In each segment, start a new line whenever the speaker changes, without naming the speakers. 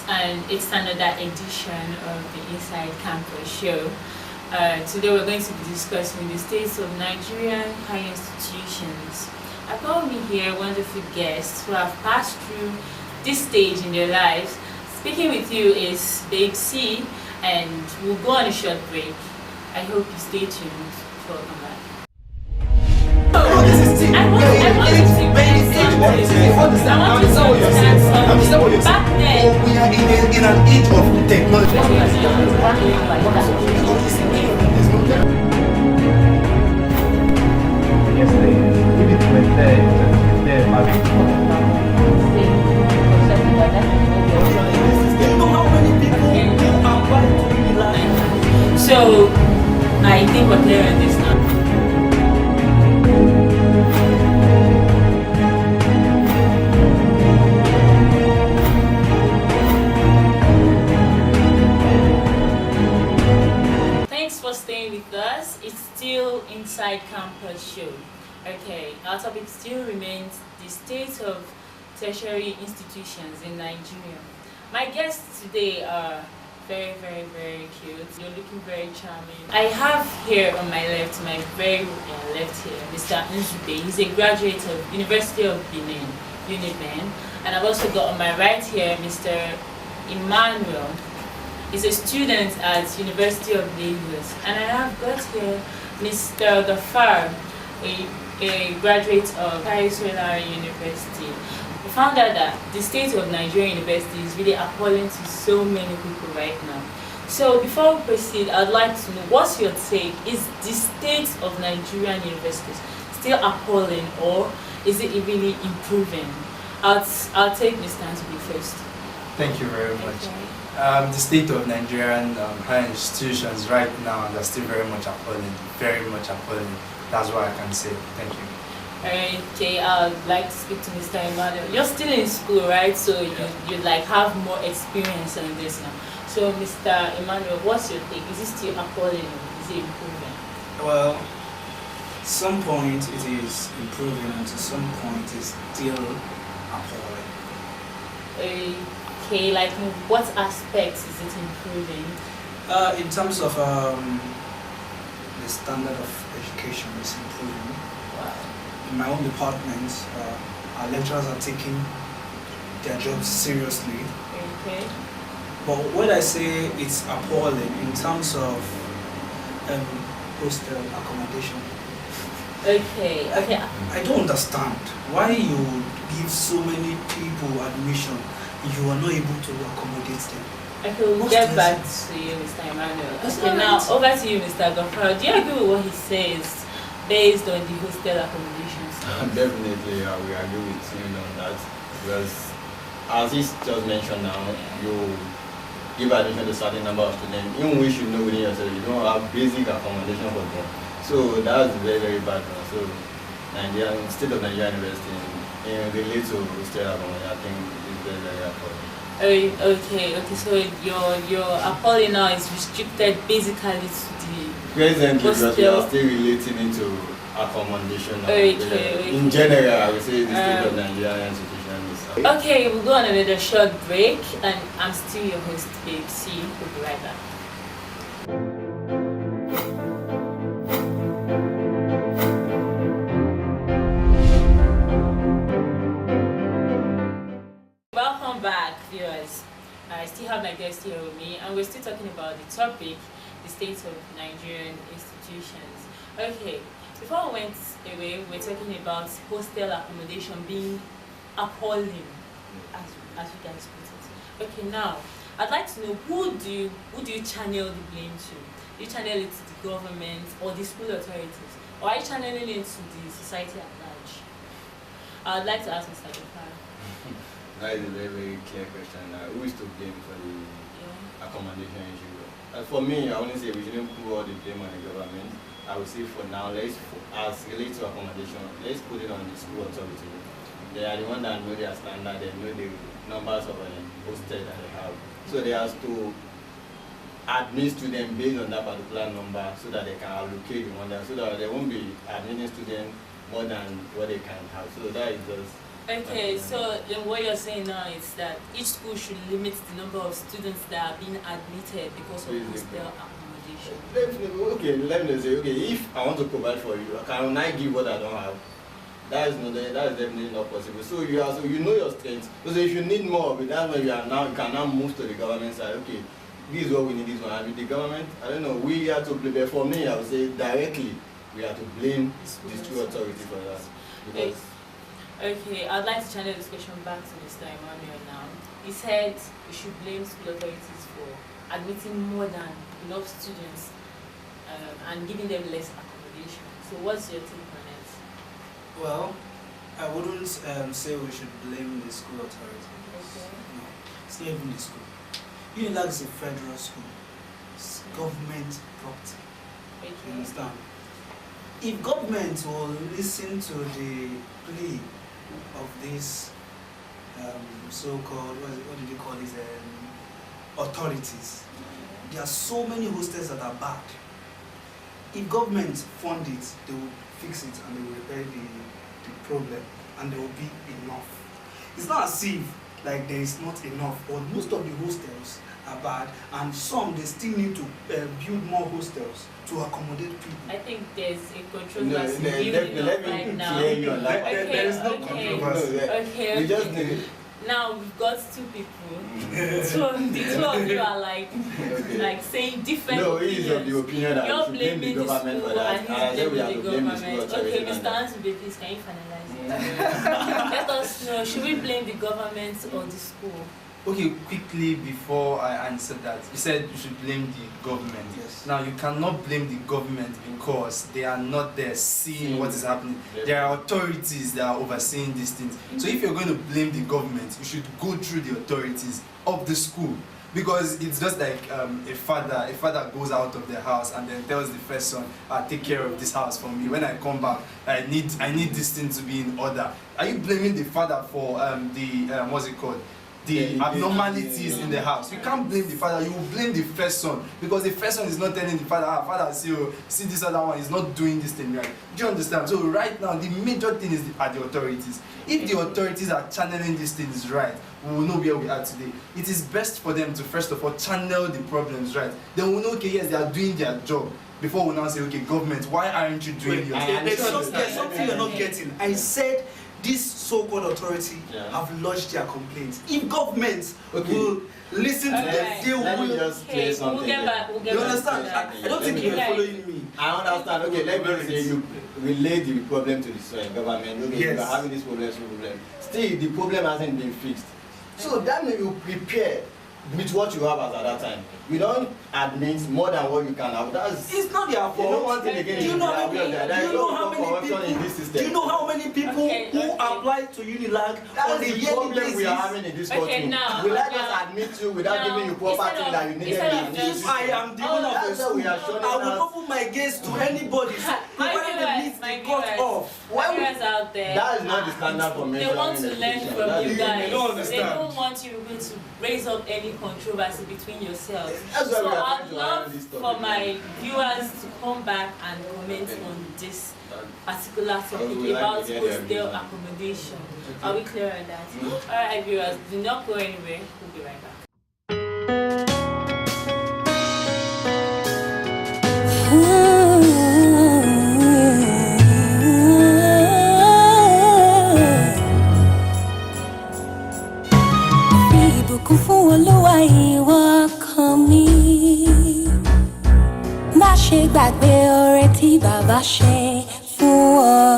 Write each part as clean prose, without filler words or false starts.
and it's another edition of the Inside Campus show. Today we're going to be discussing the states of Nigerian higher institutions. I've got me here wonderful guests who have passed through this stage in their lives. Speaking with you is Babe C, and we'll go on a short break. I hope you stay tuned for a comeback. I want you to understand something. Back then,
we are in an age of technology.
So, I think we're clear on this now. Thanks for staying with us. It's still Inside Campus show. Okay, our topic still remains the state of tertiary institutions in Nigeria. My guests today are very, very, very cute. You're looking very charming. I have here on my left, my very left here, Mr. Nzube. He's a graduate of University of Benin, UNIBEN. And I've also got on my right here, Mr. Emmanuel. He's a student at University of Lagos. And I have got here Mr. Gafar, a graduate of Paris University. We found out that the state of Nigerian university is really appalling to so many people right now. So before we proceed, I'd like to know, what's your take? Is the state of Nigerian universities still appalling, or is it really improving? I'll take Mr. Anthony first.
Thank you very much.
Okay.
The state of Nigerian higher institutions right now, they're still very much appalling, very much appalling. That's what I can say. Thank you.
Okay, I'd like to speak to Mr. Emmanuel. You're still in school, right? So you like have more experience on this now. So Mr. Emmanuel, what's your take? Is it still appalling or is it improving?
Well, some point it is improving and to some point it's still appalling.
Okay, like in what aspects is it improving?
In terms of the standard of education is improving.
Wow.
In my own department, our lecturers are taking their jobs seriously.
Okay.
But when I say it's appalling in terms of hostel accommodation,
Okay.
I don't understand why you give so many people admission if you are not able to accommodate them.
Okay, we'll get back to you, Mr. Emmanuel. Okay, now over to you, Mr. Gafar. Do you agree with what he says based on the hostel accommodations?
Definitely, we agree with him on that, because as he just mentioned now, you give admission to a certain number of students, even which you know within yourself, you don't have basic accommodation for them. So that's very, very bad now. So state of Nigeria University, in relate to hostel accommodation, I think it's very, very important.
Okay, so your appalling now is restricted basically to the
Presently, because we
hostel.
are still relating it to accommodation.
Okay.
In general, I would say the state of Nigeria institution is.
Okay, we'll go on another short break, and I'm still your host, Babe C. We'll be right back. Welcome back, viewers. I still have my guest here with me, and we're still talking about the topic, the state of Nigerian institutions. Okay, before we went away, we were talking about hostel accommodation being appalling, as you guys put it. Okay, now I'd like to know, who do you channel the blame to? Do you channel it to the government or the school authorities, or are you channeling it to the society at large? I'd like to ask Mr. Gafar.
That is a very, very clear question. Who is to blame for the accommodation issue? For me, I wouldn't say we shouldn't put all the blame on the government. I would say for now, as related to accommodation, let's put it on the school authority. They are the ones that know their standard, they know the numbers of hostels that they have. So they have to admit students based on that particular number so that they can allocate the one, so that they won't be admitting students more than what they can have. So that is just
Okay, so then what you're saying now is that each school should limit the number of students that are being admitted because of hostel accommodation.
Okay, let me say, okay, if I want to provide for you, can I give what I don't have? That is definitely not possible. So you know your strength. So if you need more of it, that's when you can now move to the government side. Okay, this is what we need, this one. And with the government, I don't know, we have to blame. But for me, I would say directly, we have to blame the school authority for that. Because
okay, I'd like to channel this question back to Mr. Emmanuel now. He said we should blame school authorities for admitting more than enough students and giving them less accommodation. So what's your take on it?
Well, I wouldn't say we should blame the school authority.
Okay.
No, it's not even the school. UNILAG is a federal school. It's government property.
Okay.
You understand? If government will listen to the plea of this so-called, what do they call it, authorities, there are so many hostels that are bad. If government fund it, they will fix it and they will repair the problem and there will be enough. It's not as if like there is not enough, but most of the hostels are bad and some they still need to build more hostels to accommodate people.
I think there's a controversy building up right now.
There is no controversy.
Okay.
we just need
Now we've got two people. The two of you are like saying different
No, he is of the opinion that
You're
we should blame the government for that.
and
And I
he's
said we have
blaming
to
the
blame the school
government.
authority.
Okay, Mr. Ansube, please, can you finalize it? Let us know, should we blame the government or the school?
Okay, quickly before I answer that, you said you should blame the government.
Yes.
Now you cannot blame the government because they are not there seeing what is happening. There are authorities that are overseeing these things. So if you're going to blame the government, you should go through the authorities of the school. Because it's just like a father goes out of the house and then tells the first son, take care of this house for me. When I come back, I need this thing to be in order. Are you blaming the father for what's it called? The abnormalities in the house? You can't blame the father, you will blame the first son because the first son is not telling the father, father, see this other one is not doing this thing right. Do you understand? So right now the major thing is the authorities. If the authorities are channeling these things right, we will know where we are today. It is best for them to first of all channel the problems right. Then we'll know, okay, yes, they are doing their job. Before we now say, okay, government, why aren't you doing your job?
There's something you're not getting. I said this so-called authority have lodged their complaints. If government will listen to them, they will.
Just clear something.
We'll get back.
You understand? I don't think you're following me.
I understand. Okay, let me say you relate the problem to the government. Okay,
Yes.
you are having this problem, Still, the problem hasn't been fixed. So that means you prepare with what you have at that time. You don't admit more than what you can have.
It's not their fault.
You know one thing again.
Do you know how many
corruption in this system.
Do you know how many people who apply to UNILAG on a
the
yearly
problem
basis?
we are having in this country.
Okay, now,
Will I just admit you without giving you property that you needed in this
If I am the owner of a
that's what we are
school,
showing
I will
us.
open my gates to anybody, provided they meet the cut off.
My viewers out there,
That is not the standard for
they
measuring
want to learn
education.
from
That
you
is-
guys.
They don't understand.
They don't want you people to raise up any controversy between yourselves.
That's why
So
we are
I'd
trying to
love
iron this topic.
for my viewers to come back and comment on this particular topic
we like
about
to hear their
hostel
views.
accommodation. Are we clear on that? Alright viewers, do not go anywhere. We'll be right back.
Ìbùkún fún Olúwa ìwọ ọkàn mi, má ṣe gbàgbé oore tí bàbá ṣe fún ọ.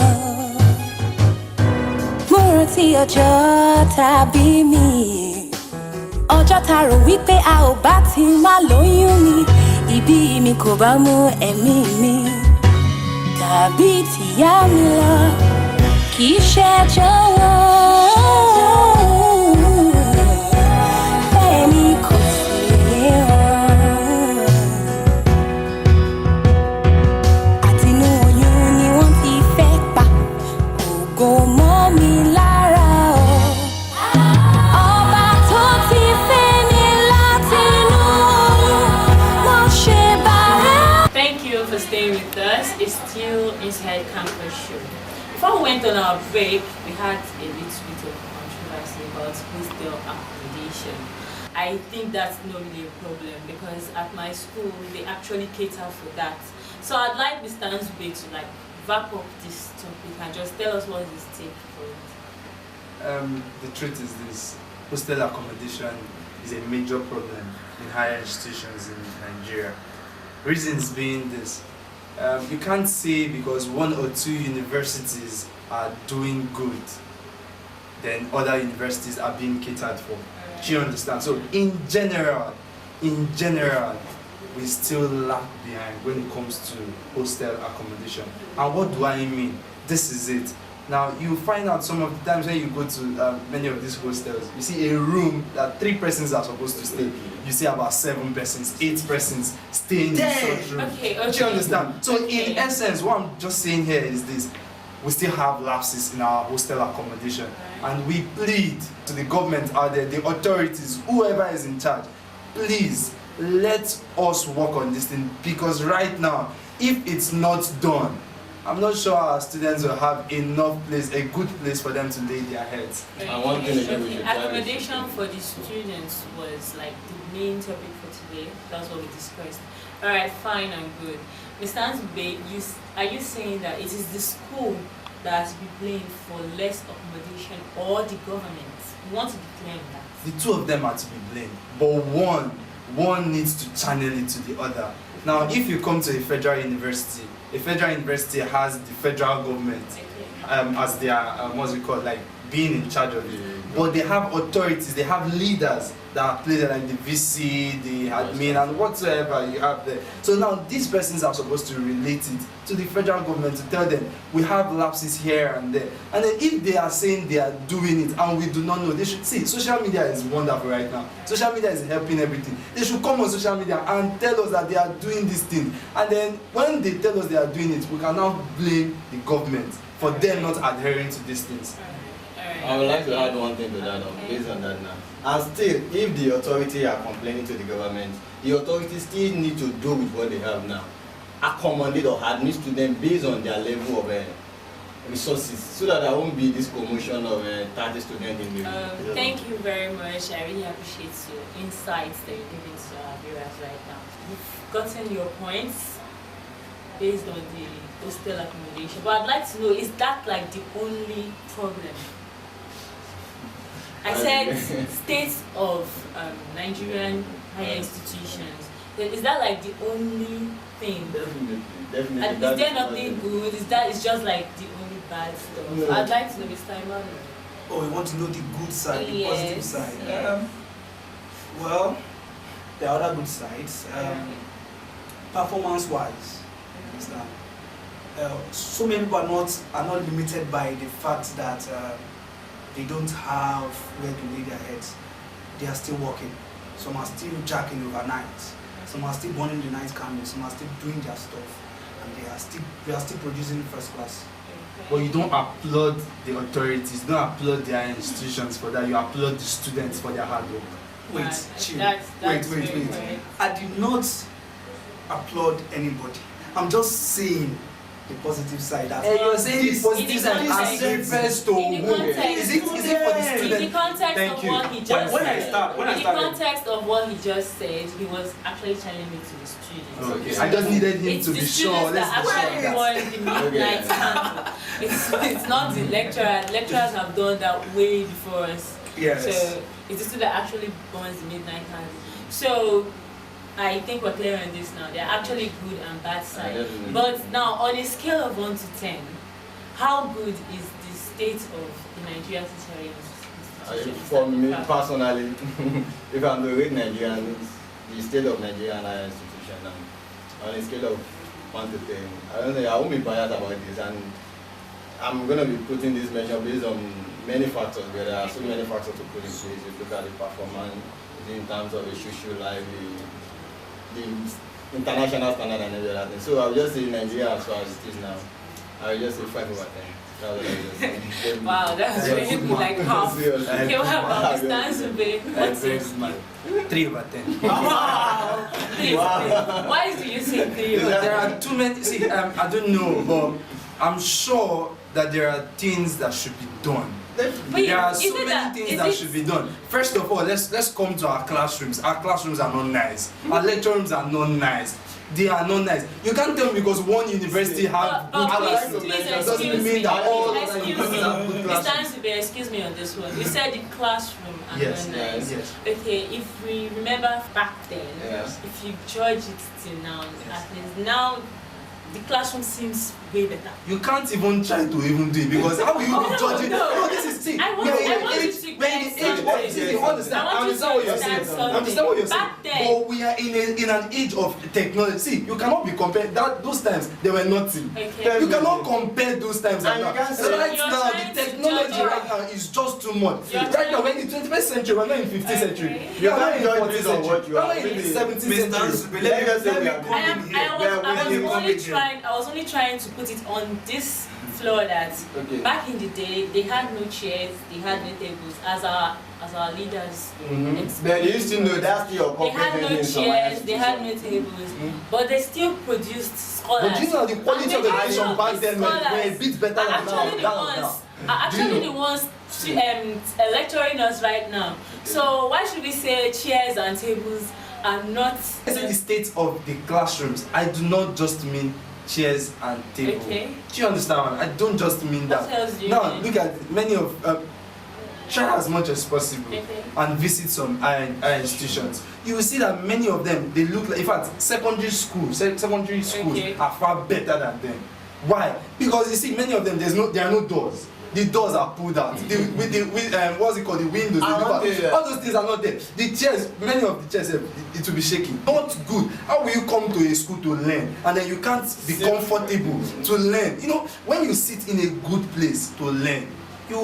Mo rántí ọjọ́ tàbí mi, ọjọ́ ta rò wípé a ò bá ti má lóyún mi, ìbí mi kò bá mú ẹ̀mí mi tàbí tìyá mi lọ, kì í ṣe ẹjọ́ wọn. Bẹ́ẹ̀ni kò sí wọn. Àtinú oyún ni wọ́n ti fẹ́ pa ògo mọ́ mi lára o. Ọba tó ti fẹ́ ni látinú oyún, mo ṣe bàrẹ́.
Thank you for staying with us. It's still Inside Campus Show. Before we went on our break, we had a little bit of controversy about hostel accommodation. I think that's not really a problem because at my school they actually cater for that. So I'd like Mr. Anzube to like wrap up this topic and just tell us what his take for it.
The truth is this: hostel accommodation is a major problem in higher institutions in Nigeria. Reasons being this: you can't say because 1 or 2 universities are doing good, then other universities are being catered for. Do you understand? So in general, we still lag behind when it comes to hostel accommodation. And what do I mean? This is it. Now you find out some of the times when you go to many of these hostels, you see a room that 3 persons are supposed to stay. You see about 7 persons, 8 persons staying in such room.
Okay.
Do you understand? So in essence, what I'm just saying here is this: we still have lapses in our hostel accommodation, and we plead to the government out there, the authorities, whoever is in charge, please let us work on this thing, because right now, if it's not done, I'm not sure our students will have enough place, a good place for them to lay their heads.
And one thing again, we should try
accommodation for the students was like the main topic for today. That's what we discussed. Alright, fine and good. Mr. Anzube, are you saying that it is the school that has to be blamed for less accommodation or the government? You want to be clear on that?
The 2 of them are to be blamed, but one needs to channel it to the other. Now, if you come to a federal university has the federal government as their what's it called, like being in charge of it. But they have authorities, they have leaders that are placed like the VC, the admin, and whatsoever you have there. So now these persons are supposed to relate it to the federal government to tell them we have lapses here and there. And then if they are saying they are doing it and we do not know, they should see. Social media is wonderful right now. Social media is helping everything. They should come on social media and tell us that they are doing this thing. And then when they tell us they are doing it, we can now blame the government for them not adhering to these things.
I would like to add one thing to that, based on that now. And still, if the authority are complaining to the government, the authorities still need to do with what they have now. Accommodate or admit students based on their level of resources, so that there won't be this commotion of 30 students in the room.
Thank you very much. I really appreciate your insights that you're giving to our viewers right now. You've gotten your points based on the hostel accommodation, but I'd like to know, is that like the only problem? I said states of Nigerian higher institutions. Is that like the only thing?
Definitely.
And is there nothing good? Is that it's just like the only bad stuff?
No.
I'd like to know, Mr. Emmanuel.
Oh, we want to know the good side, the positive
Yes,
side.
yeah.
Well, there are other good sides. Performance-wise, understand? So many people are not limited by the fact that they don't have where to lay their heads. They are still working. Some are still jacking overnight. Some are still burning the night candle. Some are still doing their stuff, and they are still producing first class.
But you don't applaud the authorities, you don't applaud their institutions for that, you applaud the students for their hard work.
Wait,
Right,
chill.
that's
Wait.
very right.
I did not applaud anybody. I'm just saying the positive side. That
You're saying the
this-
positive side as refers to
In the
who?
context-
Is it for the
In the
student?
context
Thank
of
you.
what he just
When I
said,
start-
in the context of what he just said, he was actually telling me to the students.
Okay, I just needed him
It's
to
the
be
students
sure.
that actually
Let's
won the midnight candle. It's not the lecturer. Lecturers have done that way before us.
Yes.
So it's the student that actually burns the midnight candle. So I think we're clear on this now. There are actually good and bad sides.
definitely.
But now, on a scale of 1 to 10, how good is the state of the Nigerian tertiary institutions?
For me personally, if I'm to rate Nigerian, the state of Nigerian higher institution, on a scale of 1 to 10, I don't think I won't be biased about this, and I'm going to be putting this measure based on many factors. There are so many factors to put in place. You look at the performance in terms of the social life, the international standard and every other thing. So I'll just say Nigeria as far as it is now, I'll just say 5 over 10. That's what I will just say.
Wow, that's really like half.
Seriously.
Okay, what about Mr. Anzube? What's
very
your
smart. 3 over 10.
Wow! Please, why do you say 3 over 10?
There are too many. See, I don't know, but I'm sure that there are things that should be done.
But
There are
is
so
it
many things that should be done. First of all, let's come to our classrooms. Our classrooms are not nice. Our lecture rooms are not nice. They are not nice. You can't tell me because one university have good classrooms doesn't mean that all other universities have good
It's
classrooms.
time to be excuse me on this one. You said the classroom are
Yes,
not nice.
yes.
Okay, if we remember back then,
Yes.
if you judge it till now, at least now the classroom seems way better.
You can't even try to even do it because how will you be judging?
no.
No, this is see.
I want you to
When
get
you age, what
something.
you understand?
I
I
want you
understand
to
what you're
understand
saying.
something.
I understand what you're saying.
Back then-
But we are in an age of technology. See, you cannot be compared. Those times they were nothing.
Okay.
You cannot compare those times
And
and
you
now.
can't say-
Right
You're
now,
trying
the
to
technology
judge-
right now is just too much.
You're
Right
trying-
now, we're in the 21st century, we're not in 15th century.
Okay.
We are not in
You can't
14th
judge on
century.
what you
We're
are.
not in
Really.
17th
Mr.
century.
Nsube,
Let me just say we are
come in here.
I was only trying to put it on this floor that
Okay.
back in the day they had no chairs, they had no tables as our leaders.
Then you used to know that's your
They had no
comprehension.
chairs, they had no tables, but they still produced scholars.
But do you know the quality of
And
education back then were a bit better than now?
actually the ones lecturing us right now. So why should we say chairs and tables are not?
I say the state of the classrooms. I do not just mean chairs and tables.
Okay.
Do you understand? I don't just mean
What
that.
else do you
Now
mean?
look at many of try as much as possible
Okay.
and visit some higher institutions. You will see that many of them they look like, in fact, secondary schools
Okay.
are far better than them. Why? Because you see, many of them there are no doors. The doors are pulled out. What's it called? The windows. All those things are not there. The chairs, many of the chairs, it will be shaking. Not good. How will you come to a school to learn and then you can't be comfortable to learn? You know, when you sit in a good place to learn, you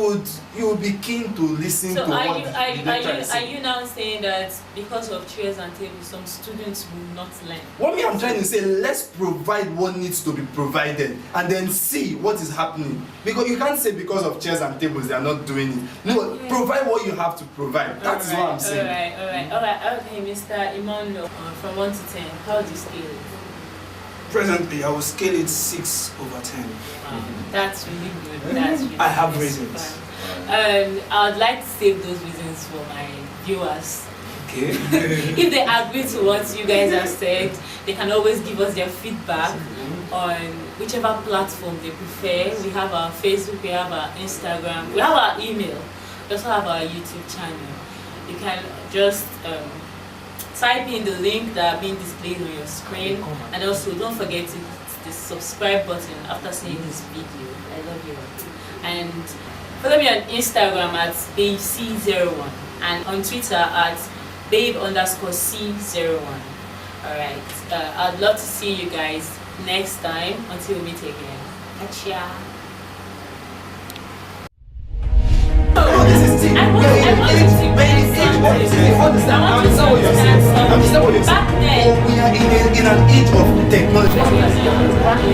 would be keen to listen
So
to
are
what
you
the lecturer is
are
saying.
you now saying that because of chairs and tables, some students will not learn?
What me I'm trying to say, let's provide what needs to be provided and then see what is happening. Because you can't say because of chairs and tables they are not doing it. No,
Okay.
provide what you have to provide. That's what I'm saying.
Alright. Okay, Mr. Imano, from 1 to 10, how do you scale it?
Presently, I will scale it 6 over 10.
That's really good. That's really
I have
good.
reasons.
I would like to save those reasons for my viewers.
Okay.
If they agree to what you guys have said, they can always give us their feedback on whichever platform they prefer. We have our Facebook, we have our Instagram, we have our email, we also have our YouTube channel. You can just type in the link that are being displayed on your screen, and also don't forget to hit the subscribe button after seeing this video. I love you. And follow me on Instagram at babec01 and on Twitter at babe_c01. Alright, I'd love to see you guys next time until we meet again. Achia. I want you to understand something. Back then,
We are in an age of technology.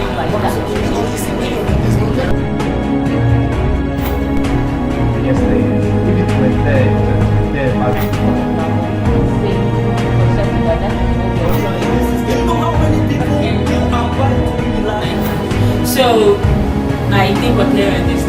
So I think we're clear on this.